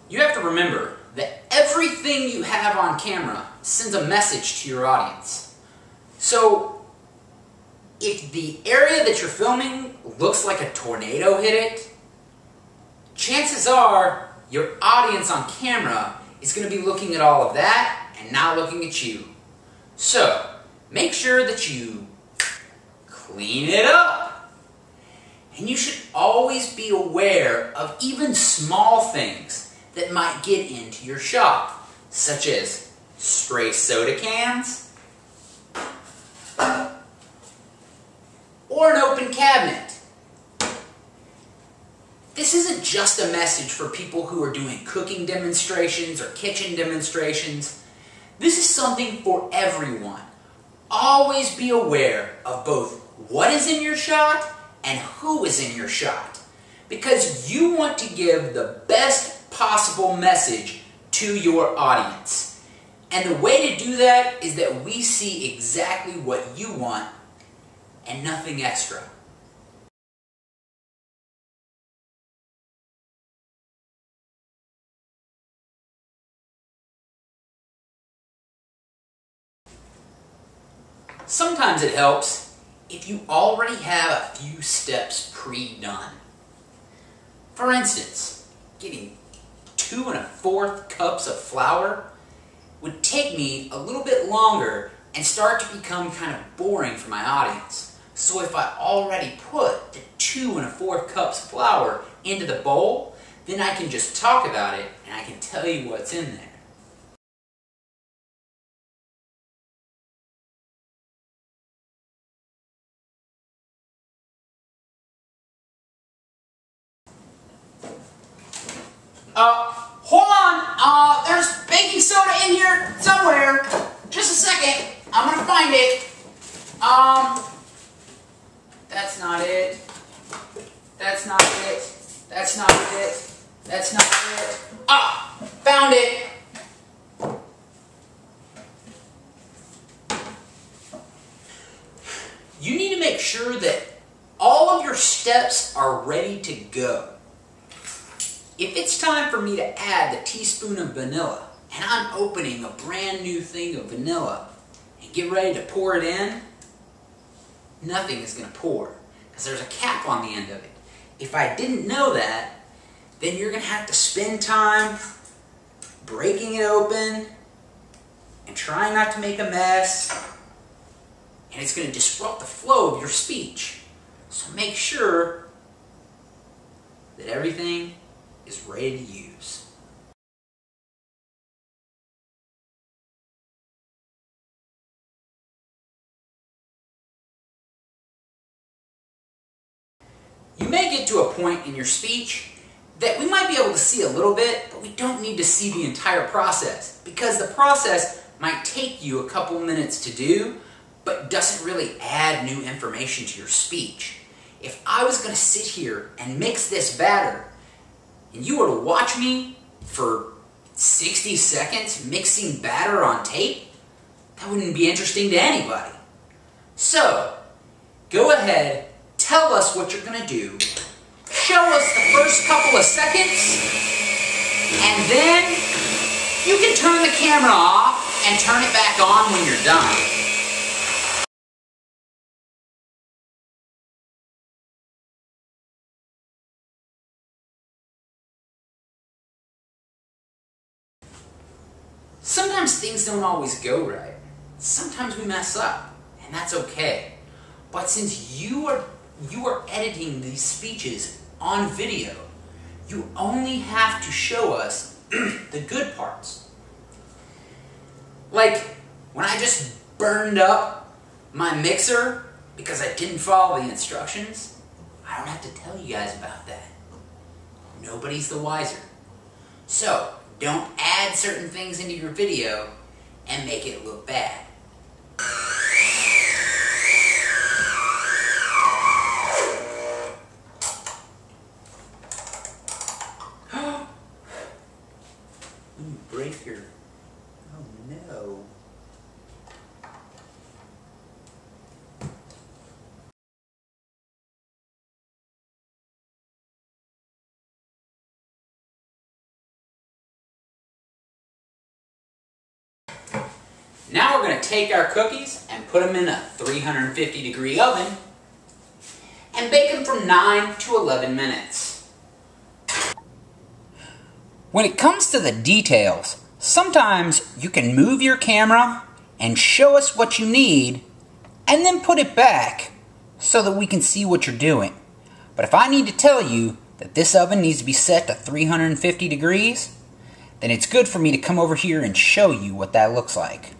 You have to remember that everything you have on camera sends a message to your audience. So, if the area that you're filming looks like a tornado hit it, chances are your audience on camera is going to be looking at all of that and not looking at you. So, make sure that you clean it up. And you should always be aware of even small things that might get into your shot, such as stray soda cans or an open cabinet. This isn't just a message for people who are doing cooking demonstrations or kitchen demonstrations. This is something for everyone. Always be aware of both what is in your shot and who is in your shot, because you want to give the best possible message to your audience. And the way to do that is that we see exactly what you want and nothing extra. Sometimes it helps if you already have a few steps pre-done. For instance, getting 2 1/4 cups of flour would take me a little bit longer and start to become kind of boring for my audience. So if I already put the 2 1/4 cups of flour into the bowl, then I can just talk about it and I can tell you what's in there. Hold on, there's baking soda in here somewhere. Just a second, I'm gonna find it. That's not it. That's not it. That's not it. That's not it. Ah, found it. You need to make sure that all of your steps are ready to go. If it's time for me to add the teaspoon of vanilla, and I'm opening a brand new thing of vanilla, and get ready to pour it in, nothing is going to pour, because there's a cap on the end of it. If I didn't know that, then you're going to have to spend time breaking it open, and trying not to make a mess, and it's going to disrupt the flow of your speech. So make sure that everything is ready to use. You may get to a point in your speech that we might be able to see a little bit, but we don't need to see the entire process, because the process might take you a couple minutes to do, but doesn't really add new information to your speech. If I was going to sit here and mix this batter, and you were to watch me for 60 seconds mixing batter on tape, that wouldn't be interesting to anybody. So, go ahead, tell us what you're going to do, show us the first couple of seconds, and then you can turn the camera off and turn it back on when you're done. Sometimes things don't always go right. Sometimes we mess up, and that's okay. But since you are editing these speeches on video, you only have to show us the good parts. Like when I just burned up my mixer because I didn't follow the instructions, I don't have to tell you guys about that. Nobody's the wiser. So, don't add certain things into your video and make it look bad. When you break your... Oh no. Now we're going to take our cookies and put them in a 350 degree oven and bake them from 9 to 11 minutes. When it comes to the details, sometimes you can move your camera and show us what you need and then put it back so that we can see what you're doing. But if I need to tell you that this oven needs to be set to 350 degrees, then it's good for me to come over here and show you what that looks like.